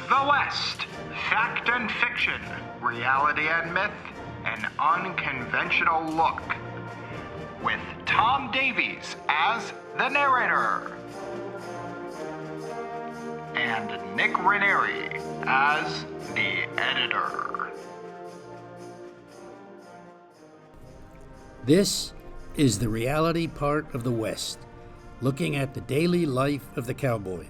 the West. Fact and fiction, reality and myth, an unconventional look. With Tom Davies as the narrator. And Nick Ranieri as the editor. This is the reality part of the West, looking at the daily life of the cowboy.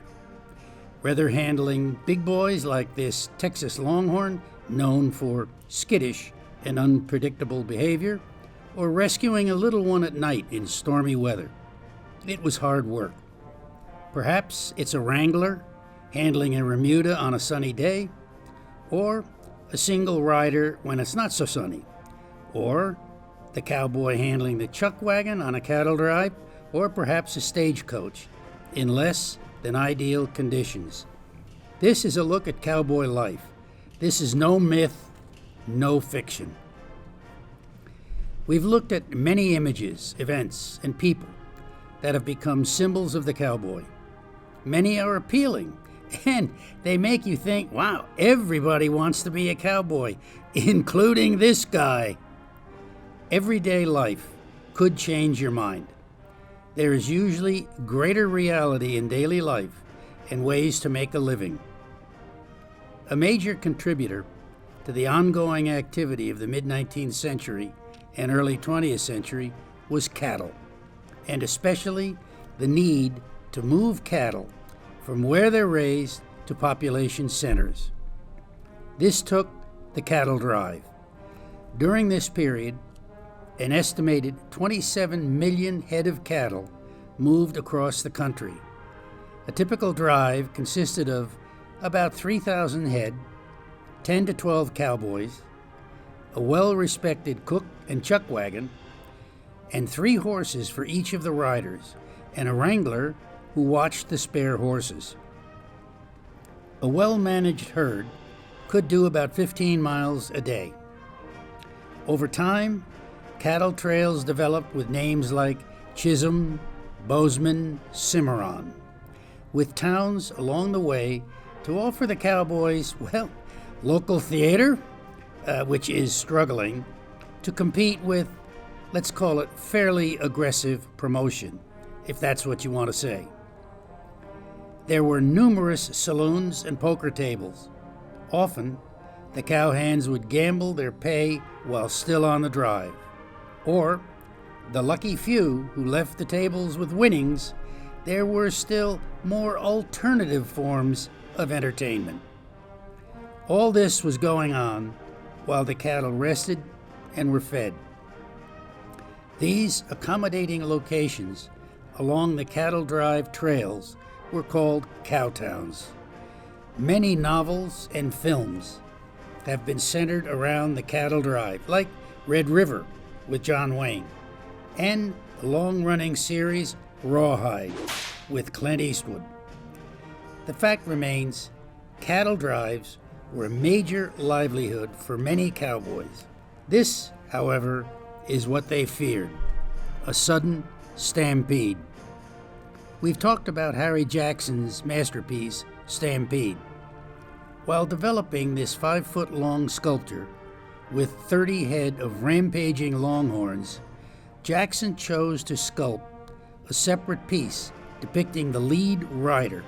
Whether handling big boys like this Texas Longhorn, known for skittish and unpredictable behavior, or rescuing a little one at night in stormy weather. It was hard work. Perhaps it's a wrangler handling a remuda on a sunny day, or a single rider when it's not so sunny, or the cowboy handling the chuck wagon on a cattle drive, or perhaps a stagecoach in less than ideal conditions. This is a look at cowboy life. This is no myth, no fiction. We've looked at many images, events, and people that have become symbols of the cowboy. Many are appealing, and they make you think, wow, everybody wants to be a cowboy, including this guy. Everyday life could change your mind. There is usually greater reality in daily life and ways to make a living. A major contributor to the ongoing activity of the mid-19th century and early 20th century was cattle, and especially the need to move cattle from where they're raised to population centers. This took the cattle drive. During this period, an estimated 27 million head of cattle moved across the country. A typical drive consisted of about 3,000 head, 10 to 12 cowboys, a well-respected cook and chuck wagon, and 3 horses for each of the riders, and a wrangler who watched the spare horses. A well-managed herd could do about 15 miles a day. Over time, cattle trails developed with names like Chisholm, Bozeman, Cimarron, with towns along the way to offer the cowboys, well, local theater, which is struggling, to compete with, let's call it, fairly aggressive promotion, if that's what you want to say. There were numerous saloons and poker tables. Often, the cowhands would gamble their pay while still on the drive. Or, the lucky few who left the tables with winnings, there were still more alternative forms of entertainment. All this was going on while the cattle rested and were fed. These accommodating locations along the cattle drive trails were called cow towns. Many novels and films have been centered around the cattle drive, like Red River with John Wayne, and the long-running series Rawhide with Clint Eastwood. The fact remains, cattle drives were a major livelihood for many cowboys. This, however, is what they feared: a sudden stampede. We've talked about Harry Jackson's masterpiece, Stampede. While developing this 5-foot-long sculpture with 30 head of rampaging longhorns, Jackson chose to sculpt a separate piece depicting the lead rider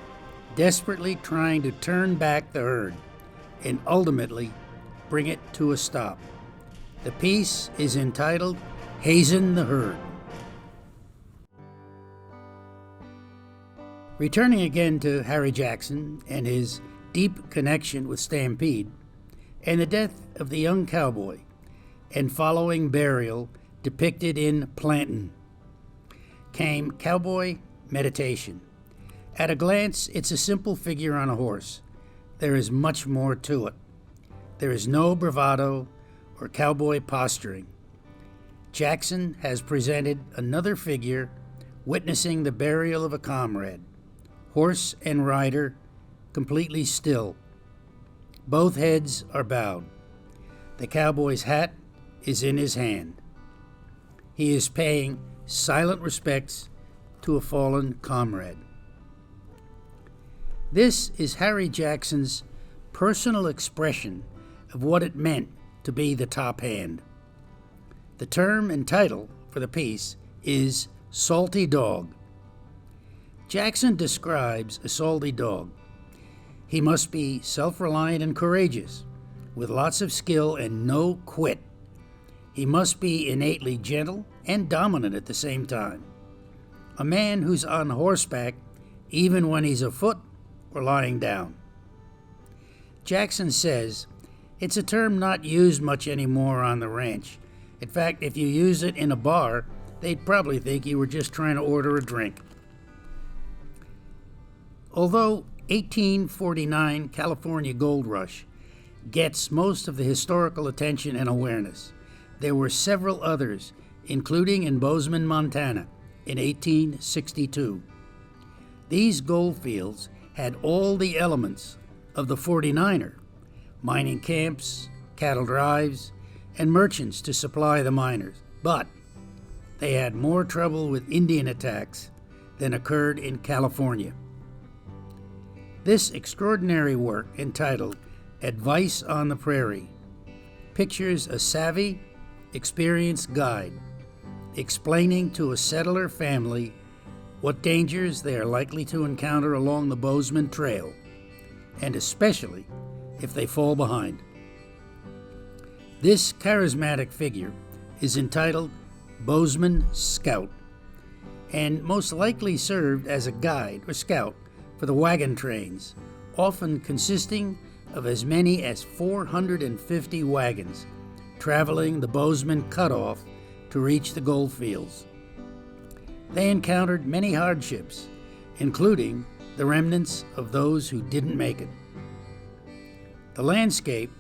desperately trying to turn back the herd and ultimately bring it to a stop. The piece is entitled Hazen the Herd. Returning again to Harry Jackson and his deep connection with Stampede, and the death of the young cowboy, and following burial depicted in Plantin, came Cowboy Meditation. At a glance, it's a simple figure on a horse. There is much more to it. There is no bravado or cowboy posturing. Jackson has presented another figure witnessing the burial of a comrade, horse and rider completely still. Both heads are bowed. The cowboy's hat is in his hand. He is paying silent respects to a fallen comrade. This is Harry Jackson's personal expression of what it meant to be the top hand. The term and title for the piece is Salty Dog. Jackson describes a salty dog. He must be self-reliant and courageous, with lots of skill and no quit. He must be innately gentle and dominant at the same time. A man who's on horseback even when he's afoot or lying down. Jackson says it's a term not used much anymore on the ranch. In fact, if you use it in a bar, they'd probably think you were just trying to order a drink. Although 1849 California Gold Rush gets most of the historical attention and awareness, there were several others, including in Bozeman, Montana, in 1862. These gold fields had all the elements of the 49er, mining camps, cattle drives, and merchants to supply the miners, but they had more trouble with Indian attacks than occurred in California. This extraordinary work, entitled Advice on the Prairie, pictures a savvy, experienced guide explaining to a settler family what dangers they are likely to encounter along the Bozeman Trail, and especially if they fall behind. This charismatic figure is entitled Bozeman Scout, and most likely served as a guide or scout for the wagon trains, often consisting of as many as 450 wagons traveling the Bozeman Cutoff to reach the gold fields. They encountered many hardships, including the remnants of those who didn't make it. The landscape,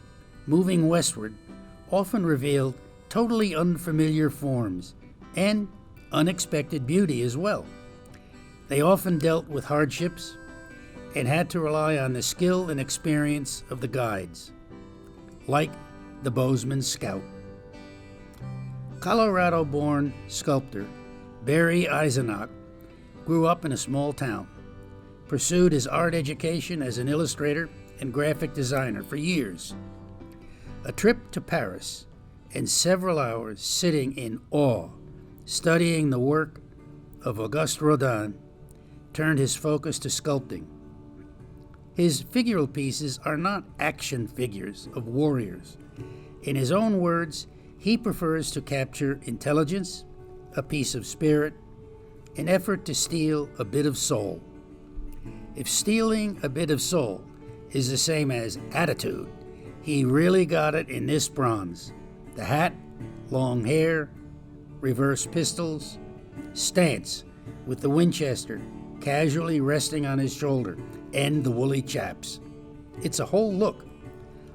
moving westward, often revealed totally unfamiliar forms and unexpected beauty as well. They often dealt with hardships and had to rely on the skill and experience of the guides, like the Bozeman Scout. Colorado-born sculptor Barry Eisenach grew up in a small town, pursued his art education as an illustrator and graphic designer for years. A trip to Paris and several hours sitting in awe, studying the work of Auguste Rodin, turned his focus to sculpting. His figural pieces are not action figures of warriors. In his own words, he prefers to capture intelligence, a piece of spirit, an effort to steal a bit of soul. If stealing a bit of soul is the same as attitude, he really got it in this bronze. The hat, long hair, reverse pistols, stance with the Winchester casually resting on his shoulder, and the woolly chaps. It's a whole look.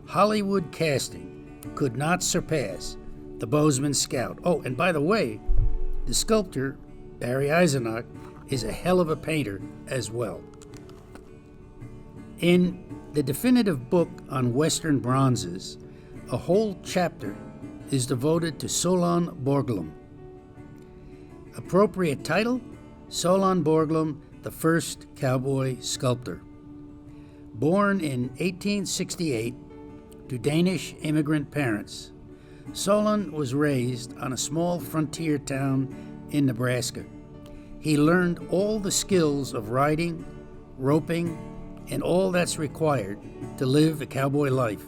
Hollywood casting could not surpass the Bozeman Scout. Oh, and by the way, the sculptor, Barry Eisenach, is a hell of a painter as well. In the definitive book on Western bronzes, a whole chapter is devoted to Solon Borglum. Appropriate title, Solon Borglum, the first cowboy sculptor. Born in 1868 to Danish immigrant parents, Solon was raised on a small frontier town in Nebraska. He learned all the skills of riding, roping, and all that's required to live a cowboy life.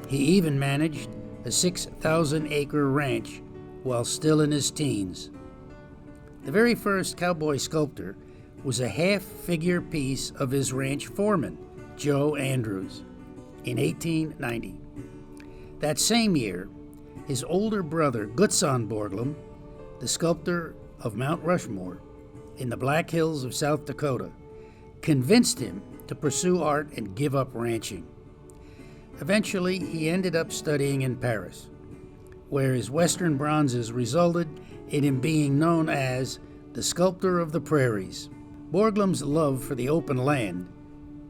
He even managed a 6,000-acre ranch while still in his teens. The very first cowboy sculptor was a half-figure piece of his ranch foreman, Joe Andrews, in 1890. That same year, his older brother, Dustin Borglum, the sculptor of Mount Rushmore in the Black Hills of South Dakota, convinced him to pursue art and give up ranching. Eventually, he ended up studying in Paris, where his Western bronzes resulted in him being known as the sculptor of the prairies. Borglum's love for the open land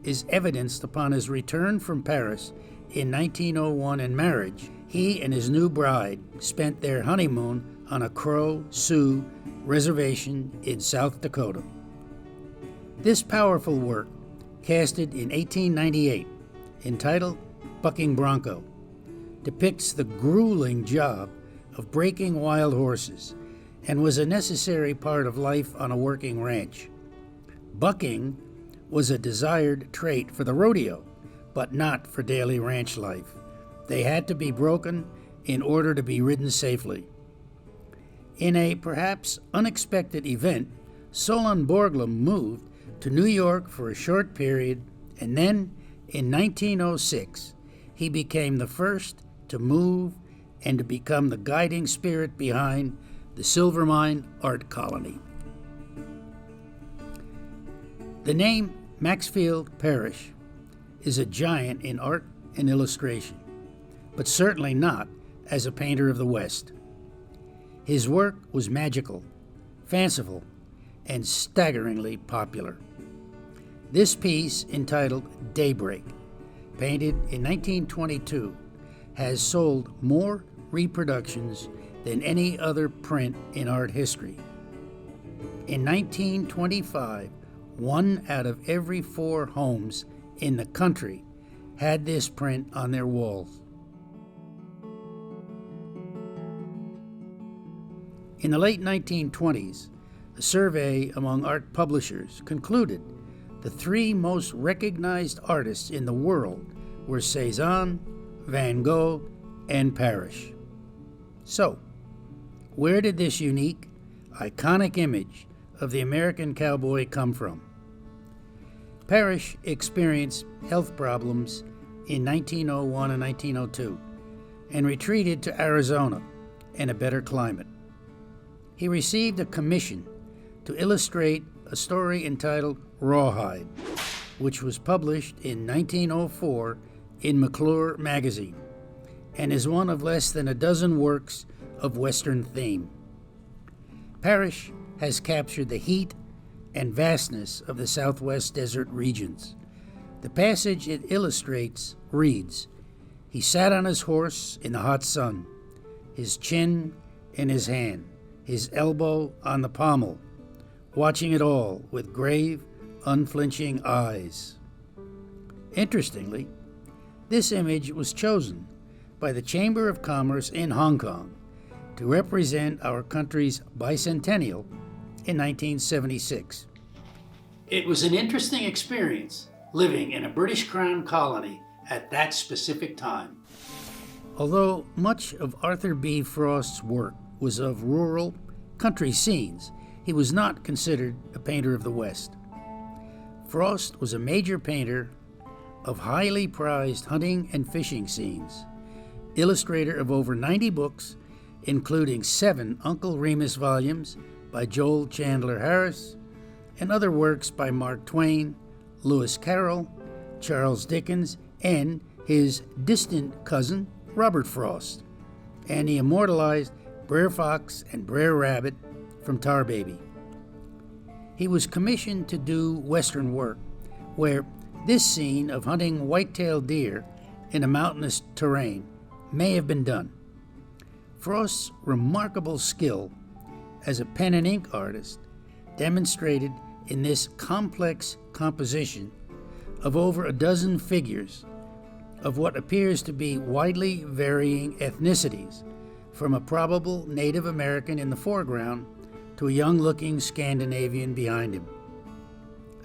is evidenced upon his return from Paris in 1901 and marriage. He and his new bride spent their honeymoon on a Crow Sioux reservation in South Dakota. This powerful work, casted in 1898, entitled Bucking Bronco, depicts the grueling job of breaking wild horses and was a necessary part of life on a working ranch. Bucking was a desired trait for the rodeo, but not for daily ranch life. They had to be broken in order to be ridden safely. In a perhaps unexpected event, Solon Borglum moved to New York for a short period, and then, in 1906, he became the first to move and to become the guiding spirit behind the Silver Mine Art Colony. The name Maxfield Parrish is a giant in art and illustration, but certainly not as a painter of the West. His work was magical, fanciful, and staggeringly popular. This piece, entitled Daybreak, painted in 1922, has sold more reproductions than any other print in art history. In 1925, 1 out of every 4 homes in the country had this print on their walls. In the late 1920s, a survey among art publishers concluded the 3 most recognized artists in the world were Cézanne, Van Gogh, and Parrish. So, where did this unique, iconic image of the American cowboy come from? Parrish experienced health problems in 1901 and 1902 and retreated to Arizona in a better climate. He received a commission to illustrate a story entitled Rawhide, which was published in 1904 in McClure magazine and is one of less than a dozen works of Western theme. Parrish has captured the heat and vastness of the Southwest desert regions. The passage it illustrates reads, "He sat on his horse in the hot sun, his chin in his hand, his elbow on the pommel, watching it all with grave, unflinching eyes." Interestingly, this image was chosen by the Chamber of Commerce in Hong Kong to represent our country's bicentennial in 1976. It was an interesting experience living in a British Crown colony at that specific time. Although much of Arthur B. Frost's work was of rural, country scenes, he was not considered a painter of the West. Frost was a major painter of highly prized hunting and fishing scenes, illustrator of over 90 books, including 7 Uncle Remus volumes by Joel Chandler Harris, and other works by Mark Twain, Lewis Carroll, Charles Dickens, and his distant cousin, Robert Frost. And he immortalized Brer Fox and Brer Rabbit from Tar Baby. He was commissioned to do Western work, where this scene of hunting white-tailed deer in a mountainous terrain may have been done. Frost's remarkable skill as a pen and ink artist demonstrated in this complex composition of over a dozen figures of what appears to be widely varying ethnicities, from a probable Native American in the foreground to a young-looking Scandinavian behind him.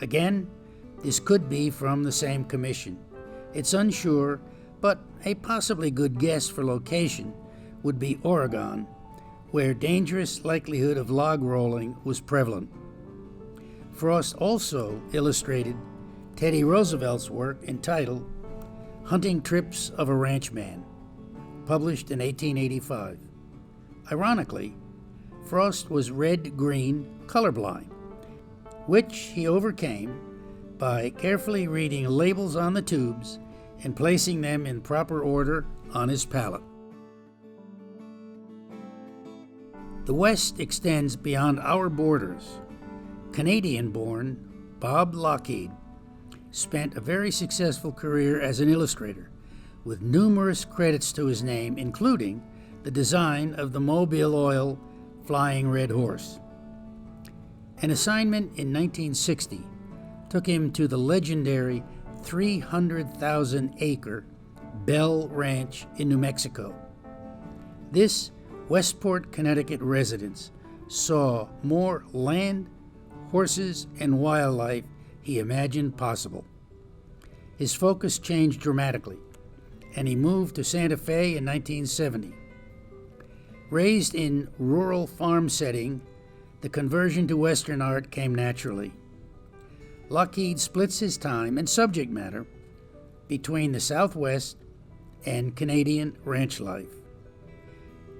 Again, this could be from the same commission. It's unsure, but a possibly good guess for location would be Oregon, where dangerous likelihood of log rolling was prevalent. Frost also illustrated Teddy Roosevelt's work entitled Hunting Trips of a Ranchman, published in 1885. Ironically, Frost was red-green colorblind, which he overcame by carefully reading labels on the tubes and placing them in proper order on his palette. The West extends beyond our borders. Canadian-born Bob Lockheed spent a very successful career as an illustrator, with numerous credits to his name, including the design of the Mobile Oil Flying Red Horse. An assignment in 1960 took him to the legendary 300,000-acre Bell Ranch in New Mexico. This Westport, Connecticut residence saw more land, horses, and wildlife he imagined possible. His focus changed dramatically, and he moved to Santa Fe in 1970. Raised in rural farm setting, the conversion to Western art came naturally. Lockheed splits his time and subject matter between the Southwest and Canadian ranch life.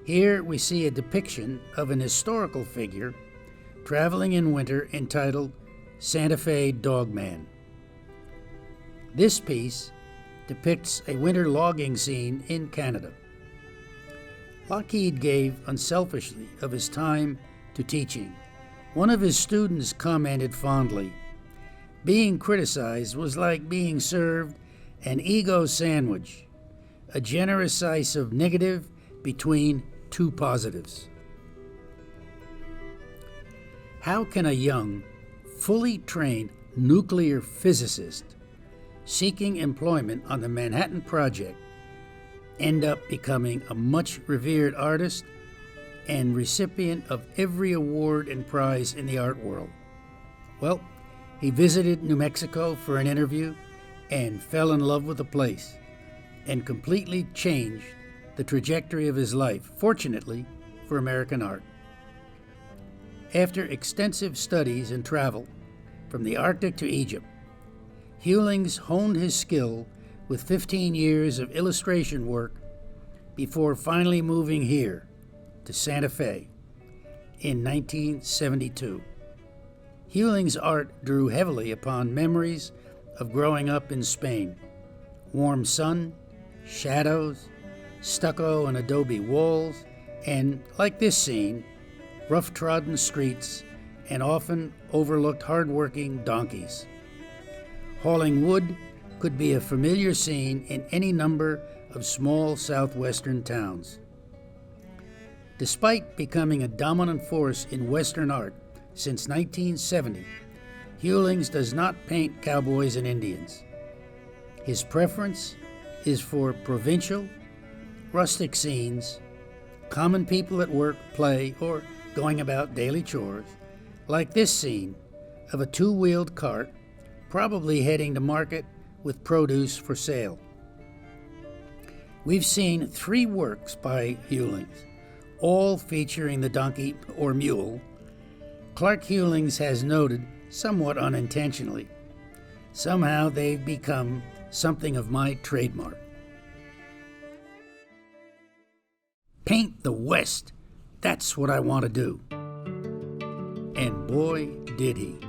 Here we see a depiction of an historical figure traveling in winter entitled Santa Fe Dogman. This piece depicts a winter logging scene in Canada. Lockheed gave unselfishly of his time to teaching. One of his students commented fondly, "Being criticized was like being served an ego sandwich, a generous slice of negative between two positives." How can a young, fully trained nuclear physicist seeking employment on the Manhattan Project end up becoming a much revered artist and recipient of every award and prize in the art world? Well, he visited New Mexico for an interview and fell in love with the place and completely changed the trajectory of his life, fortunately for American art. After extensive studies and travel from the Arctic to Egypt, Hewlings honed his skill with 15 years of illustration work before finally moving here to Santa Fe in 1972. Hewlings' art drew heavily upon memories of growing up in Spain. Warm sun, shadows, stucco and adobe walls, and, like this scene, rough-trodden streets and often overlooked hard-working donkeys. Hauling wood could be a familiar scene in any number of small southwestern towns. Despite becoming a dominant force in Western art since 1970, Hewlings does not paint cowboys and Indians. His preference is for provincial, rustic scenes, common people at work, play, or going about daily chores, like this scene of a two-wheeled cart probably heading to market with produce for sale. We've seen 3 works by Hewlings, all featuring the donkey or mule. Clark Hewlings has noted, somewhat unintentionally, somehow they've become something of my trademark. Paint the West, that's what I want to do. And boy, did he.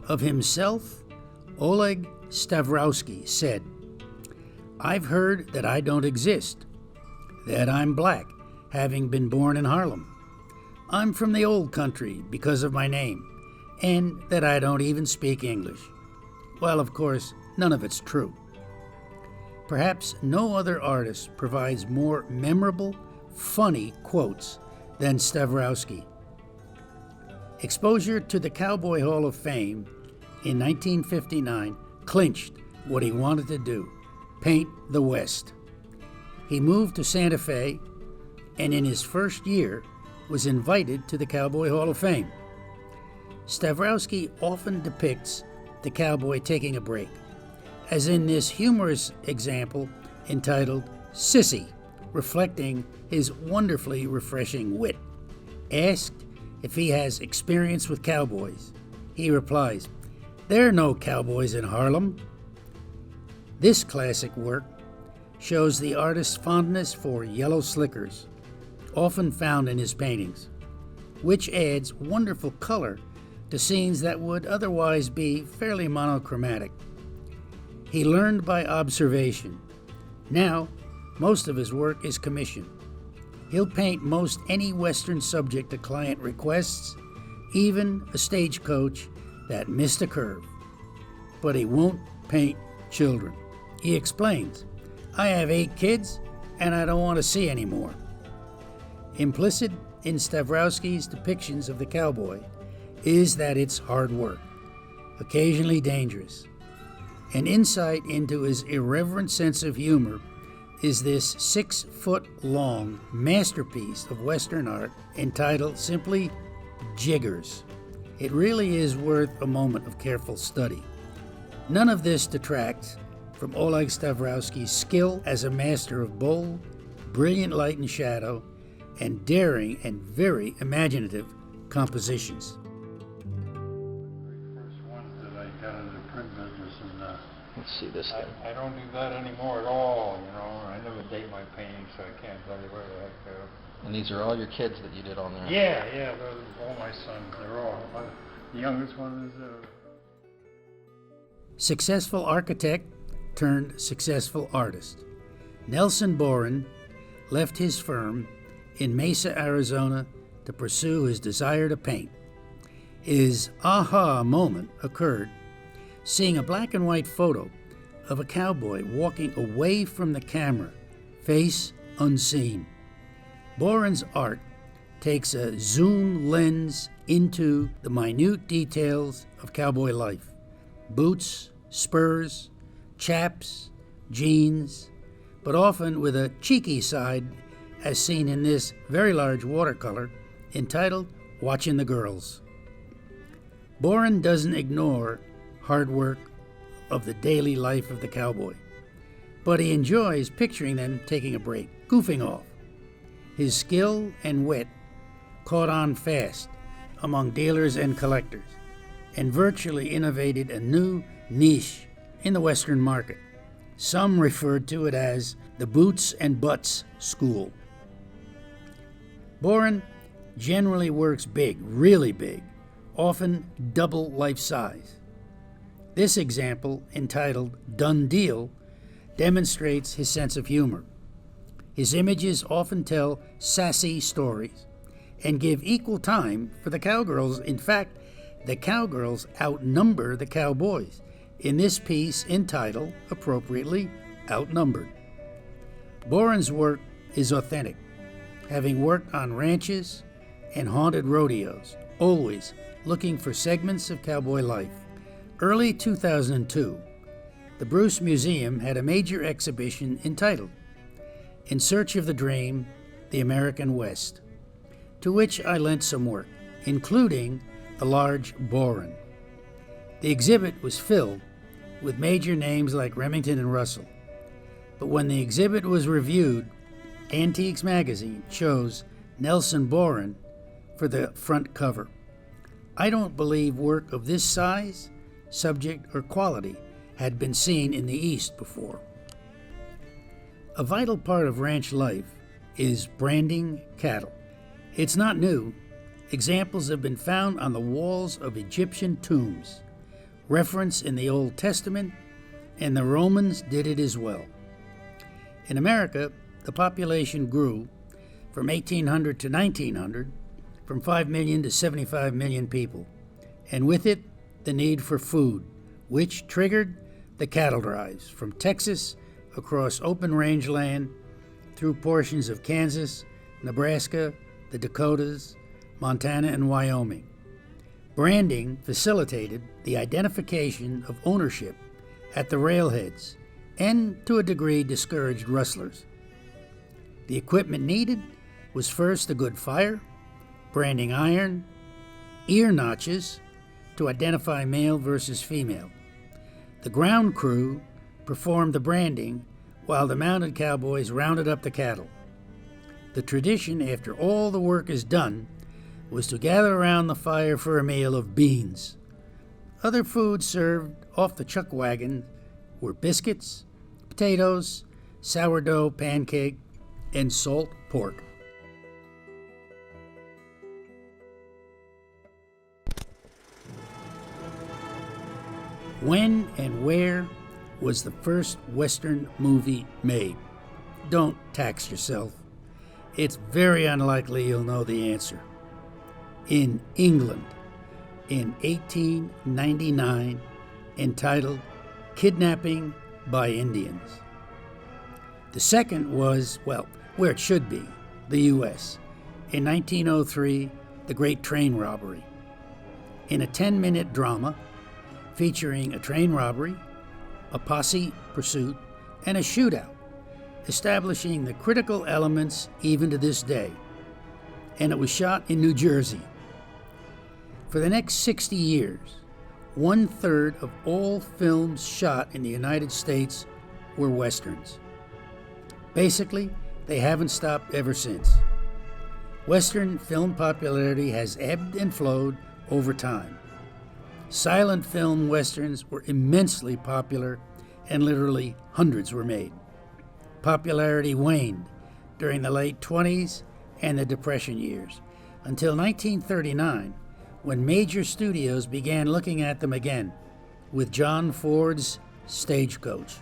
Of himself, Oleg Stavroski said, "I've heard that I don't exist, that I'm black, having been born in Harlem. I'm from the old country because of my name, and that I don't even speak English." Well, of course, none of it's true. Perhaps no other artist provides more memorable, funny quotes than Stavroski. Exposure to the Cowboy Hall of Fame in 1959 clinched what he wanted to do, paint the West. He moved to Santa Fe, and in his first year was invited to the Cowboy Hall of Fame. Stavroski often depicts the cowboy taking a break, as in this humorous example entitled "Sissy," reflecting his wonderfully refreshing wit. Asked if he has experience with cowboys, he replies, "There are no cowboys in Harlem." This classic work shows the artist's fondness for yellow slickers, often found in his paintings, which adds wonderful color to scenes that would otherwise be fairly monochromatic. He learned by observation. Now, most of his work is commissioned. He'll paint most any Western subject a client requests, even a stagecoach that missed a curve. But he won't paint children. He explains, "I have 8 kids, and I don't want to see any more." Implicit in Stavroski's depictions of the cowboy is that it's hard work, occasionally dangerous, An insight into his irreverent sense of humor is this 6-foot-long masterpiece of Western art entitled simply Jiggers. It really is worth a moment of careful study. None of this detracts from Oleg Stavroski's skill as a master of bold, brilliant light and shadow, and daring and very imaginative compositions. First ones that I got in the print business, and Let's see this thing. I don't do that anymore at all. I never date my paintings, so I can't tell you where the heck they're. And these are all your kids that you did on there? Yeah, they're all my sons. They're all. The youngest one is. Successful architect turned successful artist. Nelson Boren left his firm in Mesa, Arizona to pursue his desire to paint. His aha moment occurred seeing a black and white photo of a cowboy walking away from the camera, face unseen. Boren's art takes a zoom lens into the minute details of cowboy life. Boots, spurs, chaps, jeans, but often with a cheeky side as seen in this very large watercolor entitled Watching the Girls. Boren doesn't ignore hard work of the daily life of the cowboy, but he enjoys picturing them taking a break, goofing off. His skill and wit caught on fast among dealers and collectors, and virtually innovated a new niche in the Western market. Some referred to it as the boots and butts school. Boren generally works big, really big, often double life size. This example, entitled Done Deal, demonstrates his sense of humor. His images often tell sassy stories and give equal time for the cowgirls. In fact, the cowgirls outnumber the cowboys in this piece entitled, appropriately, Outnumbered. Boren's work is authentic, having worked on ranches and haunted rodeos, always looking for segments of cowboy life. Early 2002, the Bruce Museum had a major exhibition entitled In Search of the Dream, the American West, to which I lent some work, including the large Boren. The exhibit was filled with major names like Remington and Russell, but when the exhibit was reviewed, Antiques magazine chose Nelson Boren for the front cover. I don't believe work of this size, subject, or quality had been seen in the East before. A vital part of ranch life is branding cattle. It's not new. Examples have been found on the walls of Egyptian tombs, reference in the Old Testament, and the Romans did it as well. In America, the population grew from 1800 to 1900, from 5 million to 75 million people, and with it, the need for food, which triggered the cattle drives from Texas across open range land through portions of Kansas, Nebraska, the Dakotas, Montana, and Wyoming. Branding facilitated the identification of ownership at the railheads and, to a degree, discouraged rustlers. The equipment needed was first a good fire, branding iron, ear notches to identify male versus female. The ground crew performed the branding while the mounted cowboys rounded up the cattle. The tradition, after all the work is done, was to gather around the fire for a meal of beans. Other foods served off the chuck wagon were biscuits, potatoes, sourdough pancake, and salt pork. When and where was the first Western movie made? Don't tax yourself. It's very unlikely you'll know the answer. In England, in 1899, entitled Kidnapping by Indians. The second was, well, where it should be, the U.S. In 1903, The Great Train Robbery. In a 10-minute drama featuring a train robbery, a posse pursuit, and a shootout, establishing the critical elements even to this day. And it was shot in New Jersey. For the next 60 years, 1/3 of all films shot in the United States were Westerns. Basically, they haven't stopped ever since. Western film popularity has ebbed and flowed over time. Silent film Westerns were immensely popular, and literally hundreds were made. Popularity waned during the late 20s and the Depression years, until 1939, when major studios began looking at them again, with John Ford's Stagecoach,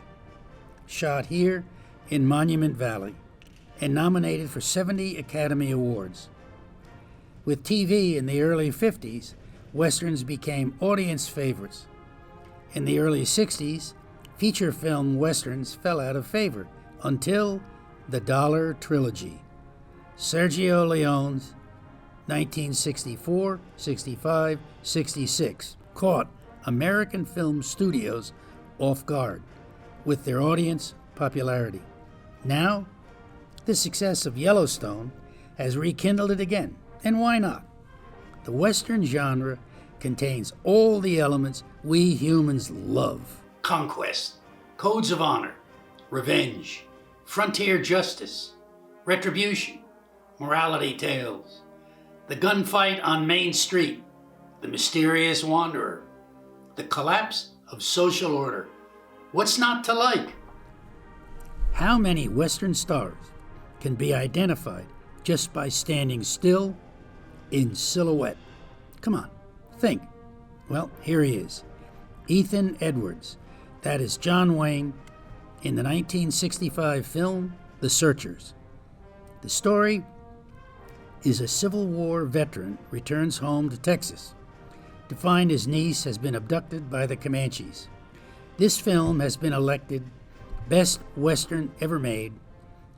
shot here in Monument Valley, and nominated for 70 Academy Awards. With TV in the early 50s, Westerns became audience favorites. In the early 60s, feature film Westerns fell out of favor until the Dollar Trilogy. Sergio Leone's 1964, 65, 66 caught American film studios off guard with their audience popularity. Now, the success of Yellowstone has rekindled it again, and why not? The Western genre contains all the elements we humans love. Conquest, codes of honor, revenge, frontier justice, retribution, morality tales, the gunfight on Main Street, the mysterious wanderer, the collapse of social order. What's not to like? How many Western stars can be identified just by standing still in silhouette? Come on, think. Well, here he is. Ethan Edwards. That is John Wayne in the 1965 film The Searchers. The story is a Civil War veteran returns home to Texas to find his niece has been abducted by the Comanches. This film has been elected Best Western Ever Made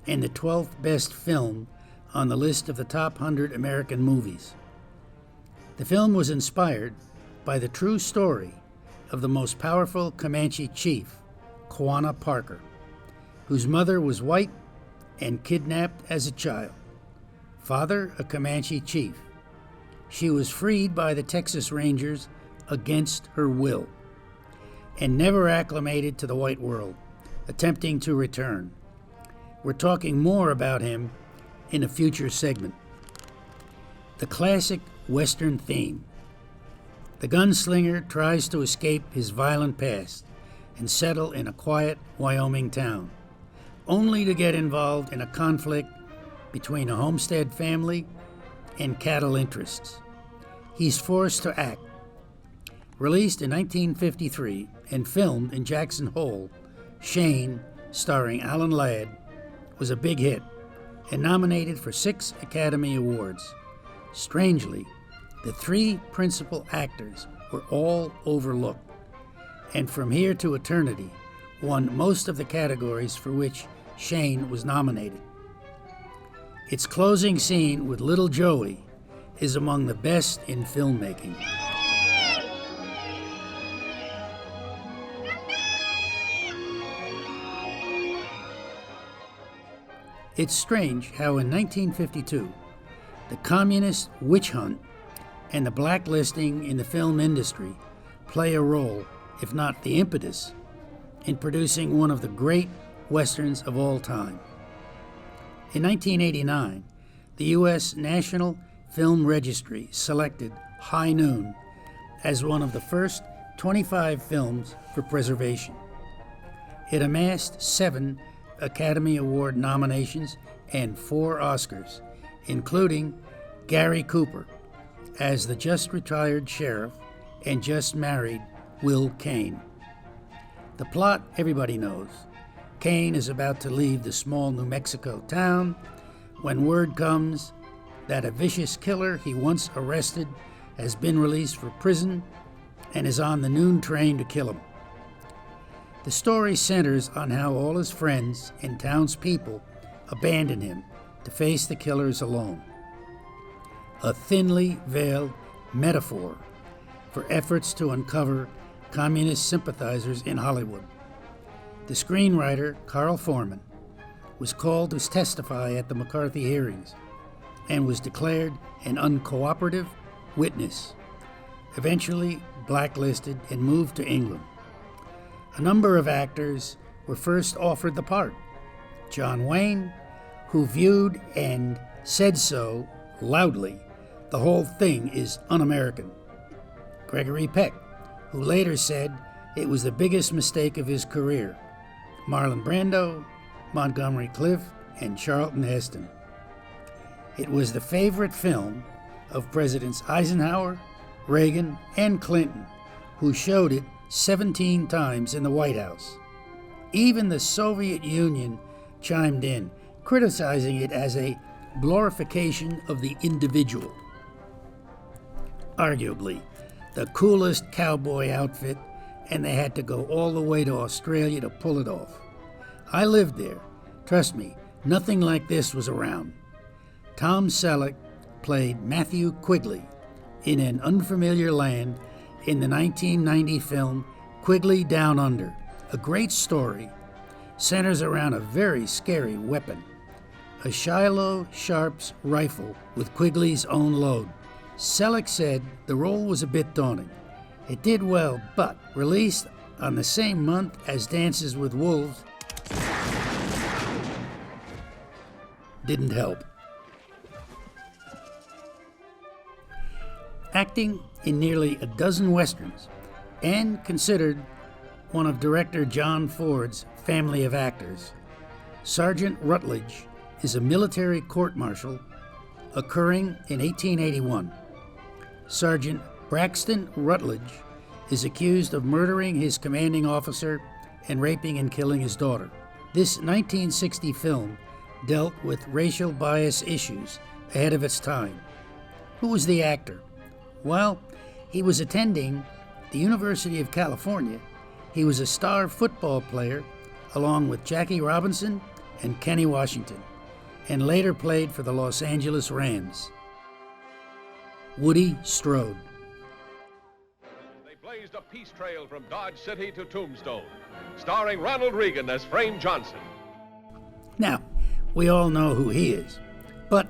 and the 12th best film on the list of the top 100 American movies. The film was inspired by the true story of the most powerful Comanche chief, Quanah Parker, whose mother was white and kidnapped as a child. Father, a Comanche chief. She was freed by the Texas Rangers against her will and never acclimated to the white world, attempting to return. We're talking more about him in a future segment. The classic Western theme. The gunslinger tries to escape his violent past and settle in a quiet Wyoming town, only to get involved in a conflict between a homestead family and cattle interests. He's forced to act. Released in 1953 and filmed in Jackson Hole, Shane, starring Alan Ladd, was a big hit and nominated for 6 Academy Awards. Strangely, the 3 principal actors were all overlooked, and From Here to Eternity won most of the categories for which Shane was nominated. Its closing scene with Little Joey is among the best in filmmaking. It's strange how in 1952, the communist witch hunt and the blacklisting in the film industry play a role, if not the impetus, in producing one of the great Westerns of all time. In 1989, the U.S. National Film Registry selected High Noon as one of the first 25 films for preservation. It amassed 7 Academy Award nominations and 4 Oscars, including Gary Cooper as the just-retired sheriff and just-married Will Kane. The plot everybody knows. Kane is about to leave the small New Mexico town when word comes that a vicious killer he once arrested has been released from prison and is on the noon train to kill him. The story centers on how all his friends and townspeople abandon him to face the killers alone. A thinly veiled metaphor for efforts to uncover communist sympathizers in Hollywood. The screenwriter, Carl Foreman, was called to testify at the McCarthy hearings and was declared an uncooperative witness, eventually blacklisted and moved to England. A number of actors were first offered the part. John Wayne, who viewed and said so loudly, the whole thing is un-American. Gregory Peck, who later said it was the biggest mistake of his career. Marlon Brando, Montgomery Clift, and Charlton Heston. It was the favorite film of Presidents Eisenhower, Reagan, and Clinton, who showed it 17 times in the White House. Even the Soviet Union chimed in, criticizing it as a glorification of the individual. Arguably, the coolest cowboy outfit, and they had to go all the way to Australia to pull it off. I lived there. Trust me, nothing like this was around. Tom Selleck played Matthew Quigley in an unfamiliar land in the 1990 film Quigley Down Under. A great story, centers around a very scary weapon, a Shiloh Sharps rifle with Quigley's own load. Selleck said the role was a bit daunting. It did well, but released on the same month as Dances with Wolves didn't help. Acting in nearly a dozen westerns and considered one of director John Ford's family of actors, Sergeant Rutledge is a military court-martial occurring in 1881. Sergeant Braxton Rutledge is accused of murdering his commanding officer and raping and killing his daughter. This 1960 film dealt with racial bias issues ahead of its time. Who was the actor? Well, he was attending the University of California. He was a star football player along with Jackie Robinson and Kenny Washington, and later played for the Los Angeles Rams. Woody Strode. They blazed a peace trail from Dodge City to Tombstone, starring Ronald Reagan as Frame Johnson. Now, we all know who he is, but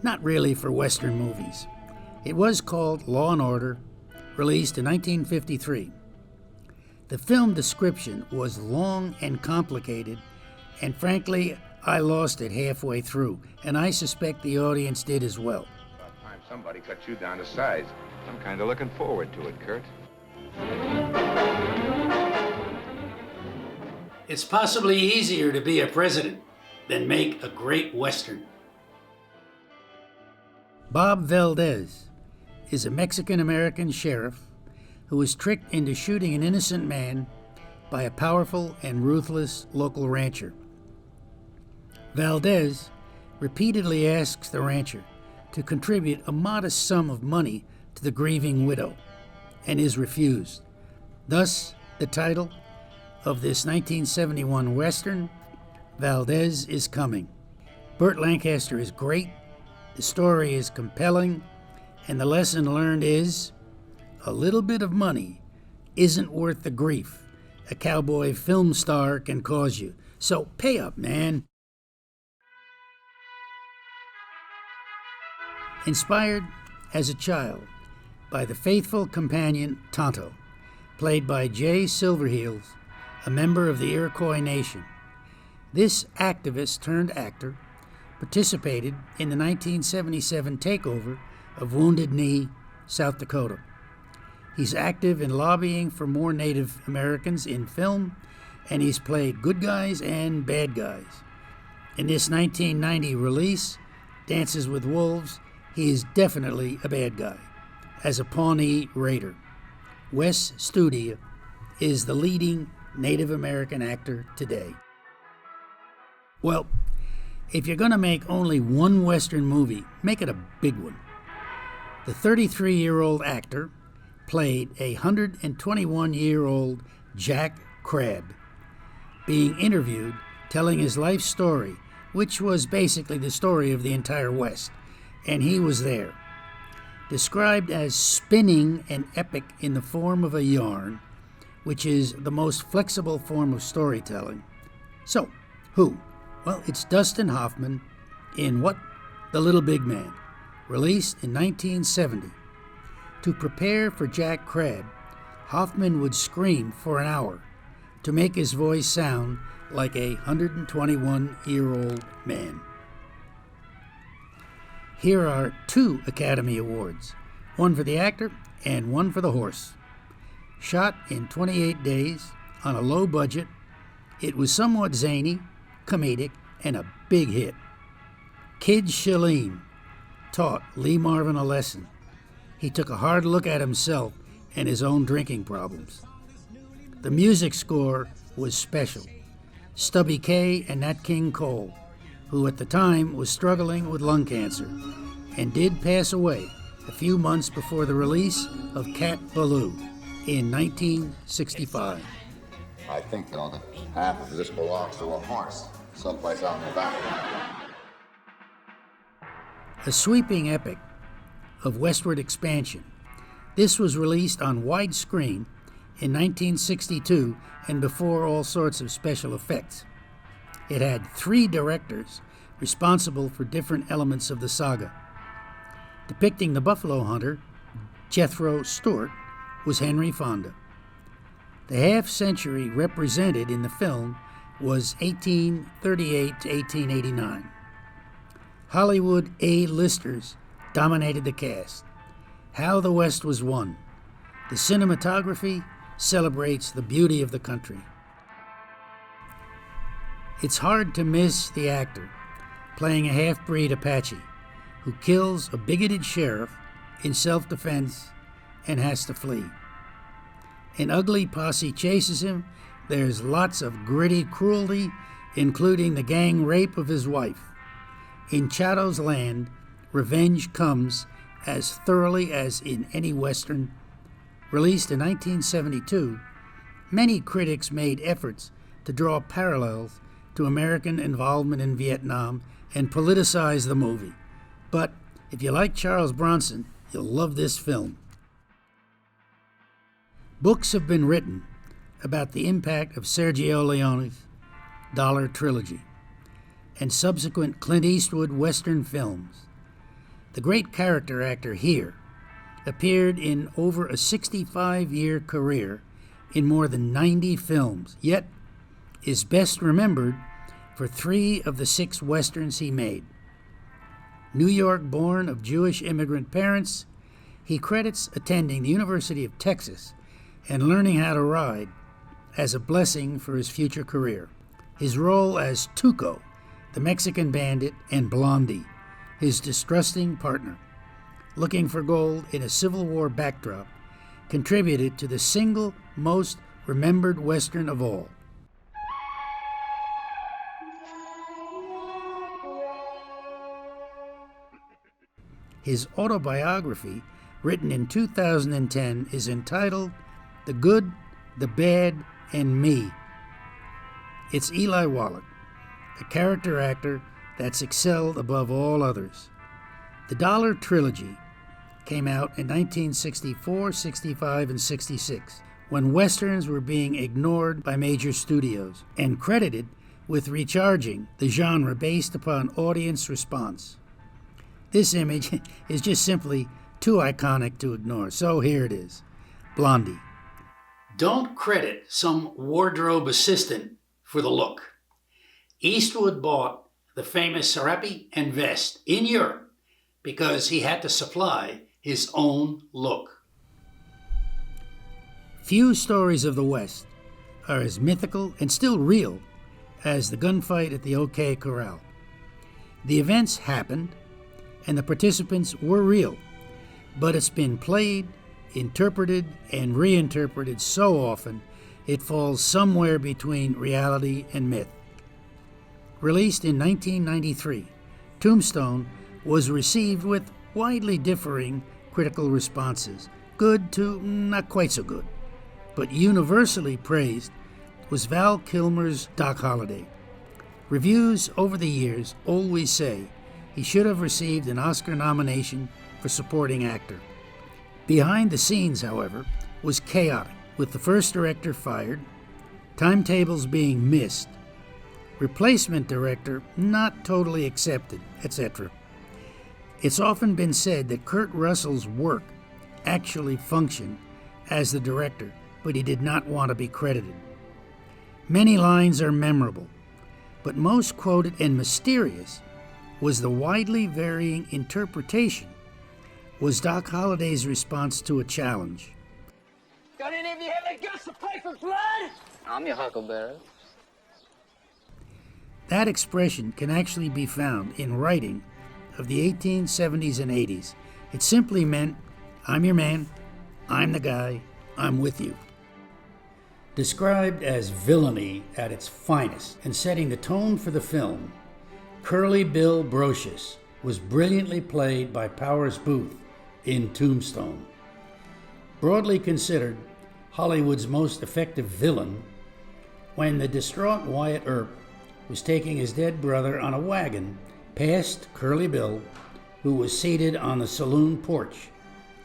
not really for Western movies. It was called Law and Order, released in 1953. The film description was long and complicated, and frankly, I lost it halfway through, and I suspect the audience did as well. About time somebody cut you down to size. I'm kind of looking forward to it, Kurt. It's possibly easier to be a president than make a great Western. Bob Valdez is a Mexican-American sheriff who was tricked into shooting an innocent man by a powerful and ruthless local rancher. Valdez repeatedly asks the rancher to contribute a modest sum of money to the grieving widow, and is refused. Thus, the title of this 1971 Western, Valdez is Coming. Bert Lancaster is great, the story is compelling, and the lesson learned is, a little bit of money isn't worth the grief a cowboy film star can cause you. So pay up, man. Inspired as a child by the faithful companion Tonto, played by Jay Silverheels, a member of the Iroquois Nation. This activist turned actor participated in the 1977 takeover of Wounded Knee, South Dakota. He's active in lobbying for more Native Americans in film, and he's played good guys and bad guys. In this 1990 release, Dances with Wolves, he is definitely a bad guy, as a Pawnee Raider. Wes Studi is the leading Native American actor today. Well, if you're going to make only one Western movie, make it a big one. The 33-year-old actor played a 121-year-old Jack Crabb, being interviewed telling his life story, which was basically the story of the entire West, and he was there. Described as spinning an epic in the form of a yarn, which is the most flexible form of storytelling. So, who? Well, it's Dustin Hoffman in What? The Little Big Man, released in 1970. To prepare for Jack Crabb, Hoffman would scream for an hour to make his voice sound like a 121-year-old man. Here are 2 Academy Awards, one for the actor and one for the horse. Shot in 28 days on a low budget, it was somewhat zany, comedic, and a big hit. Kid Shalene taught Lee Marvin a lesson. He took a hard look at himself and his own drinking problems. The music score was special. Stubby Kaye and Nat King Cole, who at the time was struggling with lung cancer, and did pass away a few months before the release of Cat Ballou in 1965. I think, though, that half of this belongs to a horse, someplace out in the back. A sweeping epic of westward expansion, this was released on widescreen in 1962 and before all sorts of special effects. It had 3 directors responsible for different elements of the saga. Depicting the buffalo hunter, Jethro Stewart, was Henry Fonda. The half-century represented in the film was 1838 to 1889. Hollywood A-listers dominated the cast. How the West was won. The cinematography celebrates the beauty of the country. It's hard to miss the actor playing a half-breed Apache who kills a bigoted sheriff in self-defense and has to flee. An ugly posse chases him. There's lots of gritty cruelty, including the gang rape of his wife. In Chato's land, revenge comes as thoroughly as in any Western. Released in 1972, many critics made efforts to draw parallels to American involvement in Vietnam and politicize the movie. But if you like Charles Bronson, you'll love this film. Books have been written about the impact of Sergio Leone's Dollar Trilogy and subsequent Clint Eastwood Western films. The great character actor here appeared in over a 65-year career in more than 90 films, yet is best remembered for 3 of the 6 Westerns he made. New York born of Jewish immigrant parents, he credits attending the University of Texas and learning how to ride as a blessing for his future career. His role as Tuco, the Mexican bandit, and Blondie, his distrusting partner, looking for gold in a Civil War backdrop, contributed to the single most remembered Western of all. His autobiography, written in 2010, is entitled The Good, the Bad, and Me. It's Eli Wallach, a character actor that's excelled above all others. The Dollar Trilogy came out in 1964, 65, and 66, when Westerns were being ignored by major studios, and credited with recharging the genre based upon audience response. This image is just simply too iconic to ignore, so here it is. Blondie. Don't credit some wardrobe assistant for the look. Eastwood bought the famous serape and vest in Europe because he had to supply his own look. Few stories of the West are as mythical and still real as the gunfight at the OK Corral. The events happened and the participants were real, but it's been played, interpreted, and reinterpreted so often it falls somewhere between reality and myth. Released in 1993, Tombstone was received with widely differing critical responses, good to not quite so good. But universally praised was Val Kilmer's Doc Holliday. Reviews over the years always say he should have received an Oscar nomination for supporting actor. Behind the scenes, however, was chaotic, with the first director fired, timetables being missed, replacement director not totally accepted, etc. It's often been said that Kurt Russell's work actually functioned as the director, but he did not want to be credited. Many lines are memorable, but most quoted and mysterious was the widely varying interpretation was Doc Holliday's response to a challenge. Got any of you have any guts to play for blood? I'm your huckleberry. That expression can actually be found in writing of the 1870s and 80s. It simply meant, I'm your man, I'm the guy, I'm with you. Described as villainy at its finest and setting the tone for the film, Curly Bill Brocious was brilliantly played by Powers Booth in Tombstone. Broadly considered Hollywood's most effective villain, when the distraught Wyatt Earp was taking his dead brother on a wagon past Curly Bill, who was seated on the saloon porch.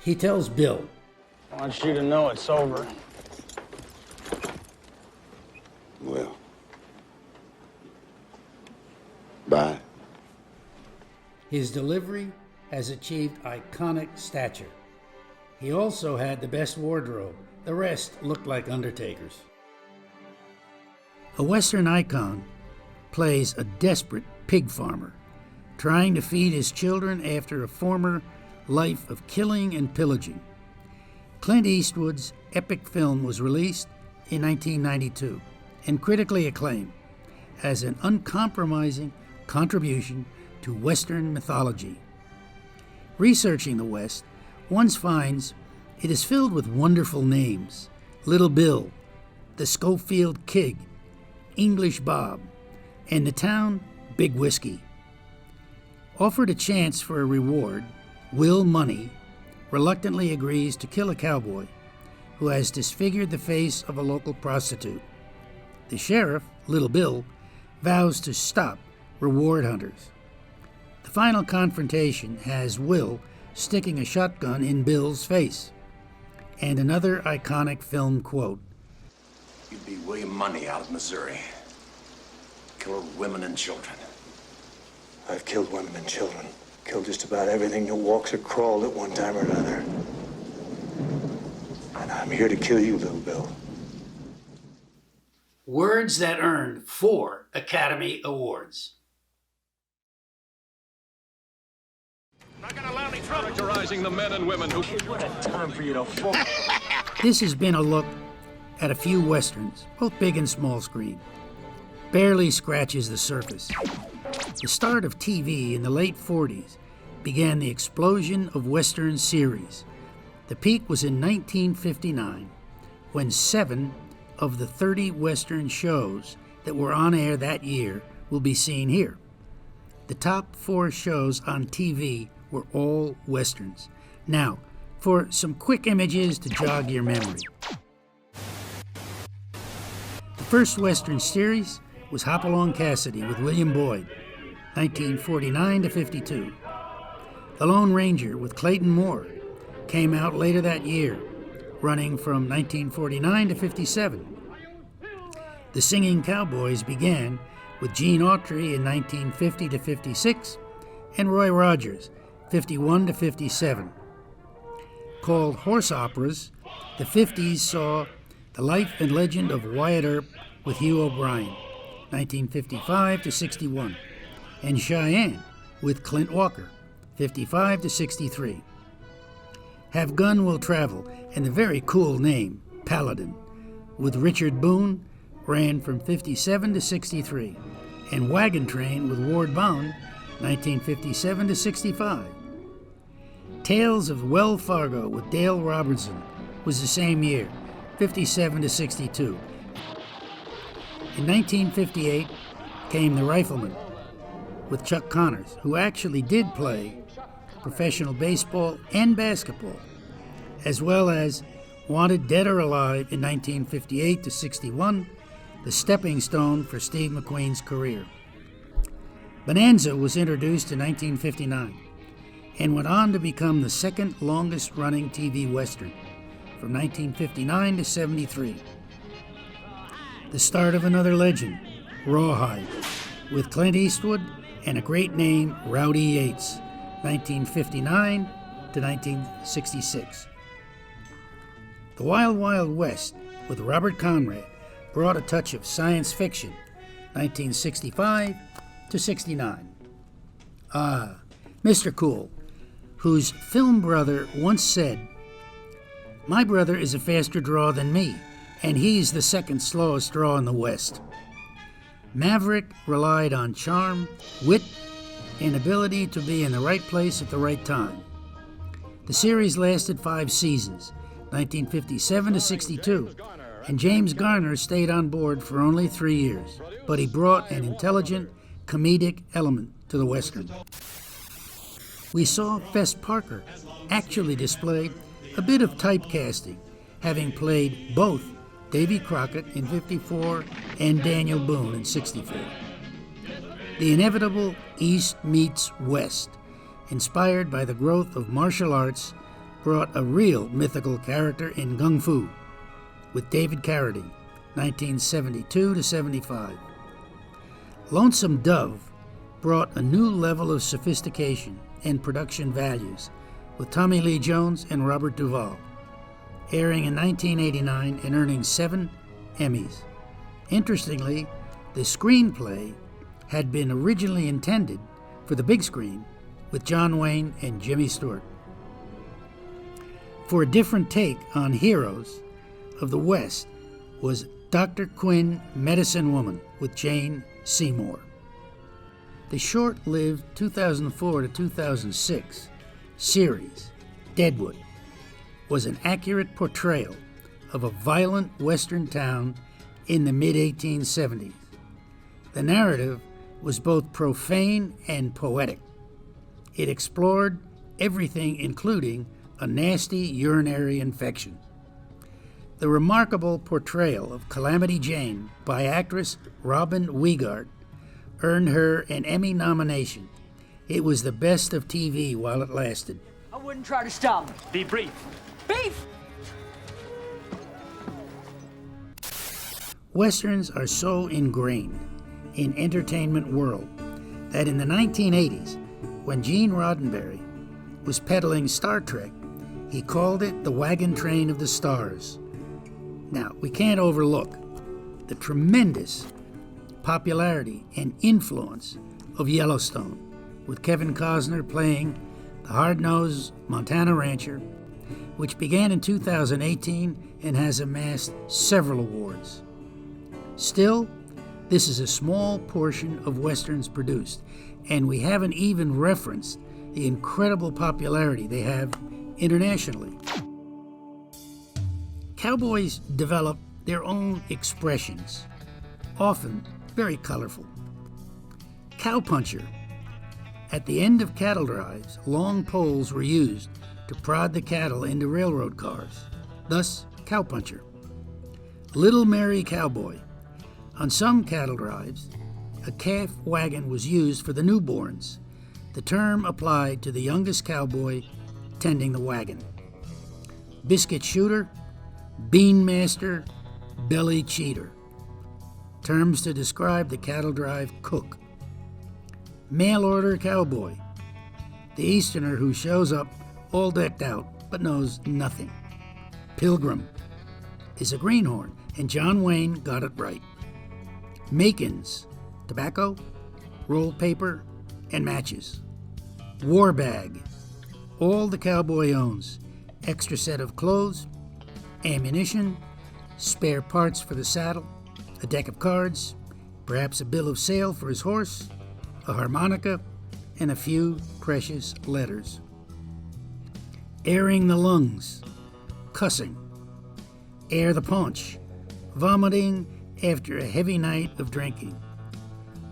He tells Bill, I want you to know it's over. Well, bye. His delivery has achieved iconic stature. He also had the best wardrobe. The rest looked like undertakers. A Western icon plays a desperate pig farmer trying to feed his children after a former life of killing and pillaging. Clint Eastwood's epic film was released in 1992 and critically acclaimed as an uncompromising contribution to Western mythology. Researching the West, one finds it is filled with wonderful names: Little Bill, the Schofield Kid, English Bob, and the town Big Whiskey. Offered a chance for a reward, Will Money reluctantly agrees to kill a cowboy who has disfigured the face of a local prostitute. The sheriff, Little Bill, vows to stop reward hunters. The final confrontation has Will sticking a shotgun in Bill's face. And another iconic film quote. You'd be William Money out of Missouri. Killed women and children. I've killed women and children. Killed just about everything that walks or crawled at one time or another. And I'm here to kill you, Little Bill. Words that earned 4 Academy Awards. Not gonna allow any trouble. Characterizing the men and women who... What a time for you to fall. This has been a look at a few westerns, both big and small screen. Barely scratches the surface. The start of TV in the late 40s began the explosion of Western series. The peak was in 1959, when 7 of the 30 Western shows that were on air that year will be seen here. The top 4 shows on TV were all Westerns. Now, for some quick images to jog your memory. The first Western series was Hopalong Cassidy with William Boyd, 1949 to 52. The Lone Ranger with Clayton Moore came out later that year, running from 1949 to 57. The Singing Cowboys began with Gene Autry in 1950 to 56 and Roy Rogers, 51 to 57. Called horse operas, the 50s saw The Life and Legend of Wyatt Earp with Hugh O'Brien, 1955 to 61, and Cheyenne with Clint Walker, 55 to 63. Have Gun Will Travel, and the very cool name, Paladin, with Richard Boone, ran from 57 to 63, and Wagon Train with Ward Bond, 1957 to 65. Tales of Well Fargo with Dale Robertson was the same year, 57 to 62. In 1958 came The Rifleman with Chuck Connors, who actually did play professional baseball and basketball, as well as Wanted Dead or Alive in 1958 to 61, the stepping stone for Steve McQueen's career. Bonanza was introduced in 1959 and went on to become the second longest running TV Western, from 1959 to 73. The start of another legend, Rawhide, with Clint Eastwood and a great name, Rowdy Yates, 1959 to 1966. The Wild Wild West, with Robert Conrad, brought a touch of science fiction, 1965 to 69. Mr. Cool, whose film brother once said, "My brother is a faster draw than me, and he's the second slowest draw in the West." Maverick relied on charm, wit, and ability to be in the right place at the right time. The series lasted 5 seasons, 1957 to 62, and James Garner stayed on board for only 3 years, but he brought an intelligent, comedic element to the Western. We saw Fess Parker actually display a bit of typecasting, having played both Davy Crockett in 54 and Daniel Boone in 64. The inevitable East meets West, inspired by the growth of martial arts, brought a real mythical character in Kung Fu, with David Carradine, 1972 to 75. Lonesome Dove brought a new level of sophistication and production values, with Tommy Lee Jones and Robert Duvall, airing in 1989 and earning 7 Emmys. Interestingly, the screenplay had been originally intended for the big screen with John Wayne and Jimmy Stewart. For a different take on heroes of the West was Dr. Quinn, Medicine Woman, with Jane Seymour. The short-lived 2004 to 2006 series, Deadwood, was an accurate portrayal of a violent Western town in the mid-1870s. The narrative was both profane and poetic. It explored everything, including a nasty urinary infection. The remarkable portrayal of Calamity Jane by actress Robin Weigart earned her an Emmy nomination. It was the best of TV while it lasted. I wouldn't try to stop me. Be brief. Beef! Westerns are so ingrained in entertainment world that in the 1980s, when Gene Roddenberry was peddling Star Trek, he called it the wagon train of the stars. Now, we can't overlook the tremendous popularity and influence of Yellowstone, with Kevin Costner playing the hard-nosed Montana rancher, which began in 2018 and has amassed several awards. Still, this is a small portion of Westerns produced, and we haven't even referenced the incredible popularity they have internationally. Cowboys develop their own expressions, often very colorful. Cowpuncher. At the end of cattle drives, long poles were used to prod the cattle into railroad cars, thus cowpuncher. Little Mary Cowboy. On some cattle drives, a calf wagon was used for the newborns. The term applied to the youngest cowboy tending the wagon. Biscuit shooter, bean master, belly cheater. Terms to describe the cattle drive cook. Mail order cowboy. The Easterner who shows up all decked out but knows nothing. Pilgrim is a greenhorn, and John Wayne got it right. Makins, tobacco, rolled paper, and matches. War bag, all the cowboy owns. Extra set of clothes, ammunition, spare parts for the saddle, a deck of cards, perhaps a bill of sale for his horse, a harmonica, and a few precious letters. Airing the lungs, cussing. Air the paunch, vomiting after a heavy night of drinking.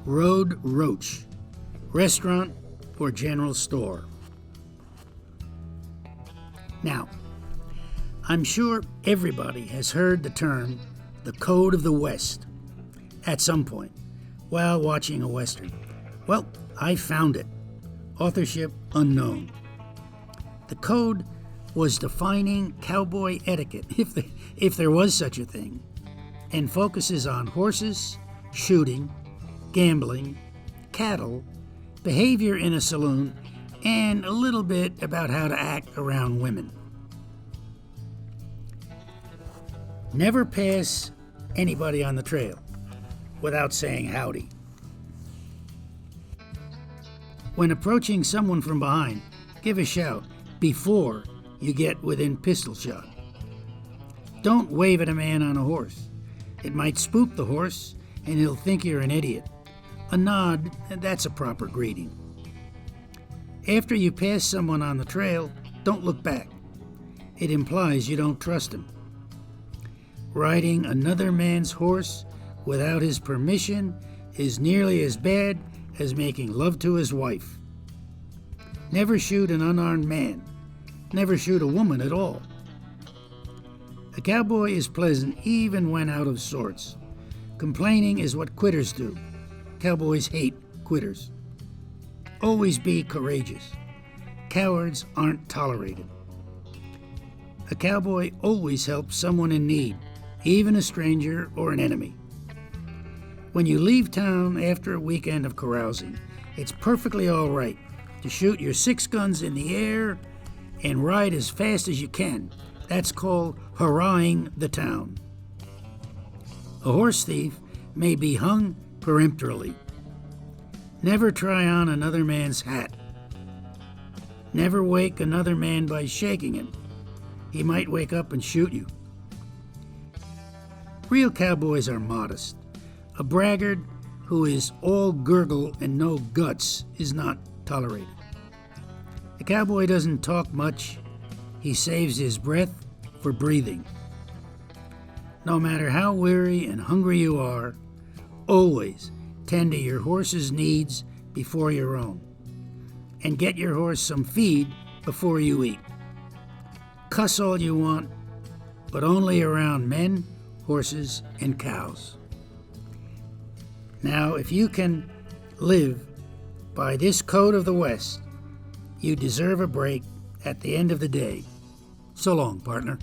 Road roach, restaurant or general store. Now, I'm sure everybody has heard the term the Code of the West at some point while watching a Western. Well, I found it. Authorship unknown. The code was defining cowboy etiquette, if there was such a thing, and focuses on horses, shooting, gambling, cattle, behavior in a saloon, and a little bit about how to act around women. Never pass anybody on the trail without saying howdy. When approaching someone from behind, give a shout before you get within pistol shot. Don't wave at a man on a horse. It might spook the horse and he'll think you're an idiot. A nod, that's a proper greeting. After you pass someone on the trail, don't look back. It implies you don't trust him. Riding another man's horse without his permission is nearly as bad as making love to his wife. Never shoot an unarmed man. Never shoot a woman at all. A cowboy is pleasant even when out of sorts. Complaining is what quitters do. Cowboys hate quitters. Always be courageous. Cowards aren't tolerated. A cowboy always helps someone in need, even a stranger or an enemy. When you leave town after a weekend of carousing, it's perfectly all right to shoot your 6 guns in the air and ride as fast as you can. That's called hurrahing the town. A horse thief may be hung peremptorily. Never try on another man's hat. Never wake another man by shaking him. He might wake up and shoot you. Real cowboys are modest. A braggart who is all gurgle and no guts is not tolerated. A cowboy doesn't talk much. He saves his breath for breathing. No matter how weary and hungry you are, always tend to your horse's needs before your own. And get your horse some feed before you eat. Cuss all you want, but only around men, horses, and cows. Now, if you can live by this code of the West, you deserve a break at the end of the day. So long, partner.